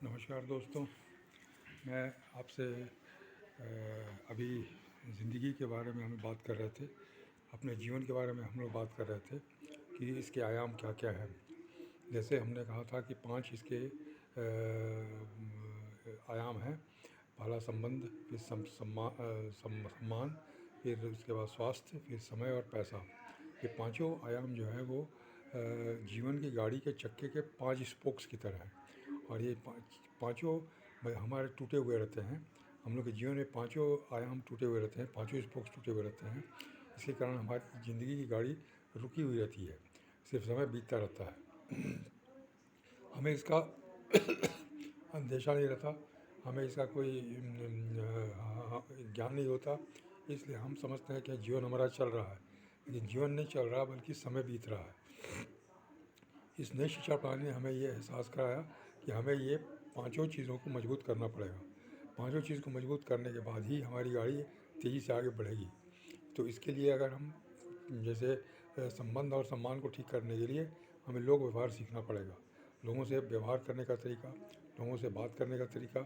नमस्कार दोस्तों। मैं आपसे अभी ज़िंदगी के बारे में हम बात कर रहे थे, अपने जीवन के बारे में हम लोग बात कर रहे थे कि इसके आयाम क्या क्या हैं। जैसे हमने कहा था कि 5 इसके आयाम हैं। पहला संबंध, फिर सम्मान, फिर उसके बाद स्वास्थ्य, फिर समय और पैसा। ये पांचों आयाम जो है वो जीवन की गाड़ी के चक्के के 5 स्पोक्स की तरह है। और ये पांचों हमारे टूटे हुए रहते हैं। हम लोग के जीवन में पांचों आयाम टूटे हुए रहते हैं, पांचों स्पोक्स टूटे हुए रहते हैं। इसके कारण हमारी ज़िंदगी की गाड़ी रुकी हुई रहती है, सिर्फ समय बीतता रहता है। हमें इसका अंदेशा नहीं रहता, हमें इसका कोई ज्ञान नहीं होता। इसलिए हम समझते हैं कि जीवन हमारा चल रहा है, लेकिन जीवन नहीं चल रहा बल्कि समय बीत रहा है। इस नई शिक्षा प्रणाली ने हमें ये एहसास कराया कि हमें ये पांचों चीज़ों को मजबूत करना पड़ेगा। पांचों चीज़ को मजबूत करने के बाद ही हमारी गाड़ी तेज़ी से आगे बढ़ेगी। तो इसके लिए अगर हम जैसे संबंध और सम्मान को ठीक करने के लिए हमें लोक व्यवहार सीखना पड़ेगा। लोगों से व्यवहार करने का तरीका, लोगों से बात करने का तरीका,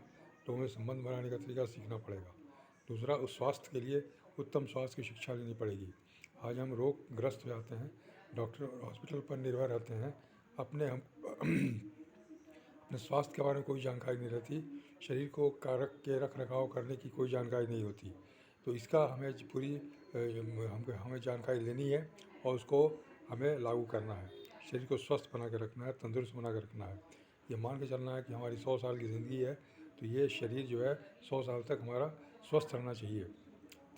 लोगों से संबंध बनाने का तरीका सीखना पड़ेगा। दूसरा, उस स्वास्थ्य के लिए उत्तम स्वास्थ्य की शिक्षा लेनी पड़ेगी। आज हम रोग ग्रस्त हो जाते हैं, डॉक्टर और हॉस्पिटल पर निर्भर रहते हैं, अपने अपने स्वास्थ्य के बारे में कोई जानकारी नहीं रहती, शरीर को कारक के रख रखाव करने की कोई जानकारी नहीं होती। तो इसका हमें पूरी हमें जानकारी लेनी है और उसको हमें लागू करना है। शरीर को स्वस्थ बना के रखना है, तंदुरुस्त बना के रखना है। ये मान के चलना है कि हमारी 100 साल की ज़िंदगी है, तो ये शरीर जो है 100 साल तक हमारा स्वस्थ रहना चाहिए।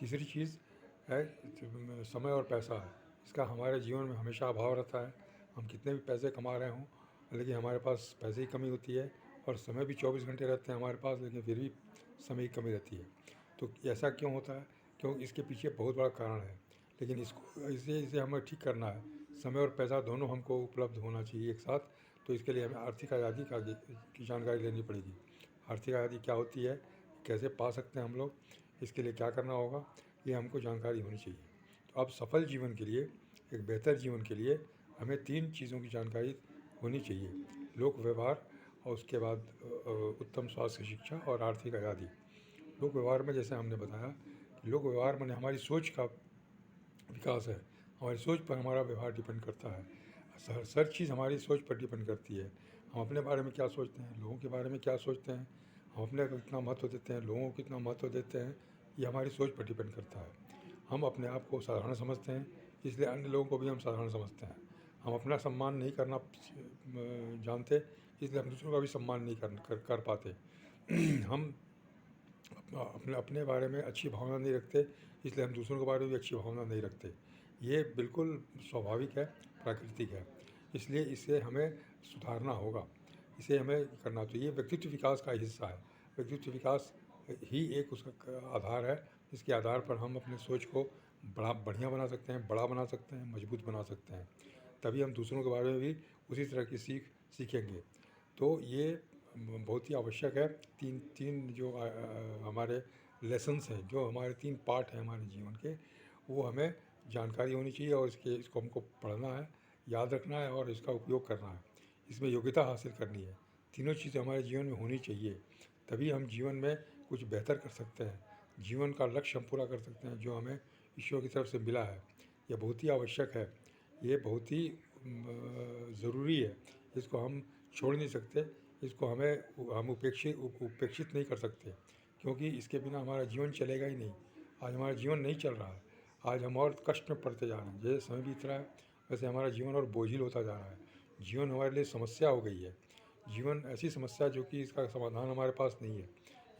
तीसरी चीज़ है समय और पैसा है। इसका हमारे जीवन में हमेशा अभाव रहता है। हम कितने भी पैसे कमा रहे हों, लेकिन हमारे पास पैसे की कमी होती है, और समय भी 24 घंटे रहते हैं हमारे पास, लेकिन फिर भी समय की कमी रहती है। तो ऐसा क्यों होता है? क्योंकि इसके पीछे बहुत बड़ा कारण है, लेकिन इसको इसे इसे हमें ठीक करना है। समय और पैसा दोनों हमको उपलब्ध होना चाहिए एक साथ। तो इसके लिए हमें आर्थिक आज़ादी की जानकारी लेनी पड़ेगी। आर्थिक आज़ादी क्या होती है, कैसे पा सकते हैं हम लोग, इसके लिए क्या करना होगा, ये हमको जानकारी होनी चाहिए। तो अब सफल जीवन के लिए, एक बेहतर जीवन के लिए हमें 3 चीज़ों की जानकारी होनी चाहिए: लोक व्यवहार, और उसके बाद उत्तम स्वास्थ्य शिक्षा और आर्थिक आज़ादी। लोक व्यवहार में जैसे हमने बताया कि लोक व्यवहार माने हमारी सोच का विकास है। हमारी सोच पर हमारा व्यवहार डिपेंड करता है। हर चीज़ हमारी सोच पर डिपेंड करती है। हम अपने बारे में क्या सोचते हैं, लोगों के बारे में क्या सोचते हैं, हम अपने को कितना महत्व देते हैं, लोगों को कितना महत्व देते हैं, ये हमारी सोच पर डिपेंड करता है। हम अपने आप को साधारण समझते हैं, इसलिए अन्य लोगों को भी हम साधारण समझते हैं। हम अपना सम्मान नहीं करना जानते, इसलिए हम दूसरों का भी सम्मान नहीं कर पाते। हम अपने अपने बारे में अच्छी भावना नहीं रखते, इसलिए हम दूसरों के बारे में भी अच्छी भावना नहीं रखते। ये बिल्कुल स्वाभाविक है, प्राकृतिक है। इसलिए इसे हमें सुधारना होगा, इसे हमें करना चाहिए। ये व्यक्तित्व विकास का हिस्सा है। व्यक्तित्व विकास ही एक उसका आधार है, जिसके आधार पर हम अपनी सोच को बढ़िया बना सकते हैं, बड़ा बना सकते हैं, मजबूत बना सकते हैं। तभी हम दूसरों के बारे में भी उसी तरह की सीखेंगे। तो ये बहुत ही आवश्यक है। तीन तीन जो हमारे लेसन्स हैं, जो हमारे 3 पार्ट हैं हमारे जीवन के, वो हमें जानकारी होनी चाहिए, और इसको हमको पढ़ना है, याद रखना है और इसका उपयोग करना है। इसमें योग्यता हासिल करनी है। तीनों चीज़ें हमारे जीवन में होनी चाहिए, तभी हम जीवन में कुछ बेहतर कर सकते हैं। जीवन का लक्ष्य हम पूरा कर सकते हैं जो हमें ईश्वर की तरफ से मिला है। यह बहुत ही आवश्यक है, ये बहुत ही ज़रूरी है। इसको हम छोड़ नहीं सकते, इसको हम उपेक्षित नहीं कर सकते, क्योंकि इसके बिना हमारा जीवन चलेगा ही नहीं। आज हमारा जीवन नहीं चल रहा है, आज हम और कष्ट में पड़ते जा रहे हैं। जैसे समय बीत रहा है, वैसे हमारा जीवन और बोझिल होता जा रहा है। जीवन हमारे लिए समस्या हो गई है। जीवन ऐसी समस्या जो कि इसका समाधान हमारे पास नहीं है।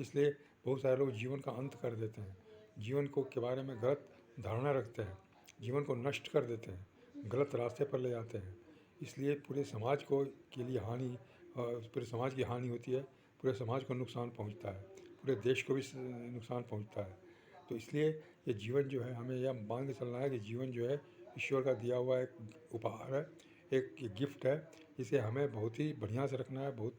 इसलिए बहुत सारे लोग जीवन का अंत कर देते हैं, जीवन को के बारे में गलत धारणा रखते हैं, जीवन को नष्ट कर देते हैं, गलत रास्ते पर ले जाते हैं। इसलिए पूरे समाज को के लिए हानि, पूरे समाज की हानि होती है, पूरे समाज को नुकसान पहुंचता है, पूरे देश को भी नुकसान पहुंचता है। तो इसलिए ये जीवन जो है, हमें यह मान के चलना है कि जीवन जो है ईश्वर का दिया हुआ एक उपहार है, एक गिफ्ट है। इसे हमें बहुत ही बढ़िया से रखना है, बहुत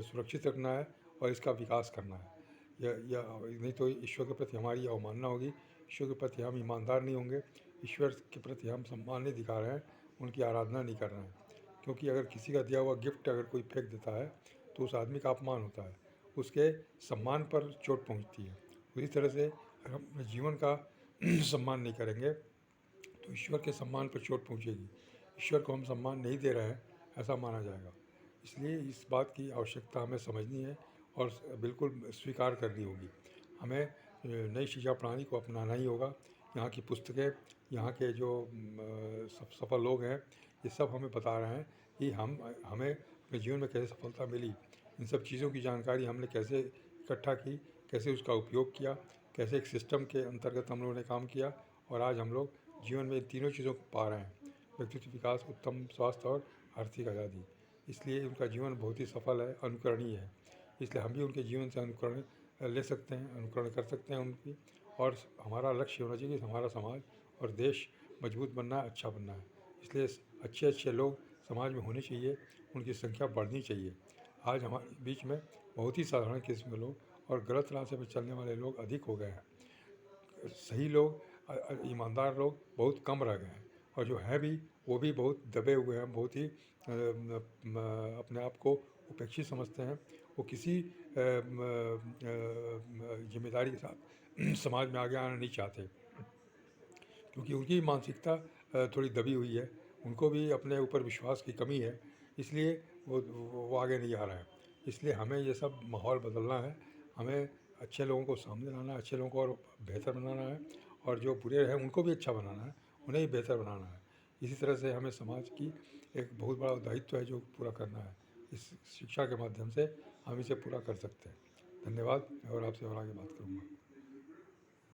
सुरक्षित रखना है और इसका विकास करना है। या नहीं तो ईश्वर के प्रति हमारी अवमानना होगी, ईश्वर के प्रति हम ईमानदार नहीं होंगे, ईश्वर के प्रति हम सम्मान नहीं दिखा रहे हैं, उनकी आराधना नहीं कर रहे हैं। क्योंकि अगर किसी का दिया हुआ गिफ्ट अगर कोई फेंक देता है, तो उस आदमी का अपमान होता है, उसके सम्मान पर चोट पहुँचती है। उसी तरह से अगर हम अपने जीवन का सम्मान नहीं करेंगे तो ईश्वर के सम्मान पर चोट पहुँचेगी। ईश्वर को हम सम्मान नहीं दे रहे हैं, ऐसा माना जाएगा। इसलिए इस बात की आवश्यकता हमें समझनी है और बिल्कुल स्वीकार करनी होगी। हमें नई शिक्षा प्रणाली को अपनाना ही होगा। यहाँ की पुस्तकें, यहाँ के जो सफल लोग हैं, ये सब हमें बता रहे हैं कि हमें अपने जीवन में कैसे सफलता मिली। इन सब चीज़ों की जानकारी हमने कैसे इकट्ठा की, कैसे उसका उपयोग किया, कैसे एक सिस्टम के अंतर्गत हम लोगों ने काम किया और आज हम लोग जीवन में इन तीनों चीज़ों को पा रहे हैं: व्यक्तित्व विकास, उत्तम स्वास्थ्य और आर्थिक आज़ादी। इसलिए उनका जीवन बहुत ही सफल है, अनुकरणीय है। इसलिए हम भी उनके जीवन से अनुकरण ले सकते हैं, अनुकरण कर सकते हैं उनकी। और हमारा लक्ष्य होना चाहिए कि हमारा समाज और देश मजबूत बनना है, अच्छा बनना है। इसलिए अच्छे अच्छे लोग समाज में होने चाहिए, उनकी संख्या बढ़नी चाहिए। आज हमारे बीच में बहुत ही साधारण किस्म के लोग और गलत रास्ते पर चलने वाले लोग अधिक हो गए हैं। सही लोग, ईमानदार लोग बहुत कम रह गए हैं और जो हैं भी वो भी बहुत दबे हुए हैं, बहुत ही अपने आप को उपेक्षित समझते हैं। वो किसी जिम्मेदारी के साथ समाज में आगे आना नहीं चाहते, क्योंकि उनकी मानसिकता थोड़ी दबी हुई है। उनको भी अपने ऊपर विश्वास की कमी है, इसलिए वो आगे नहीं आ रहा है। इसलिए हमें ये सब माहौल बदलना है। हमें अच्छे लोगों को सामने लाना है, अच्छे लोगों को और बेहतर बनाना है और जो बुरे हैं उनको भी अच्छा बनाना है, उन्हें भी बेहतर बनाना है। इसी तरह से हमें समाज की एक बहुत बड़ा दायित्व है जो पूरा करना है। इस शिक्षा के माध्यम से हम इसे पूरा कर सकते हैं। धन्यवाद। और आपसे और आगे बात करूँगा।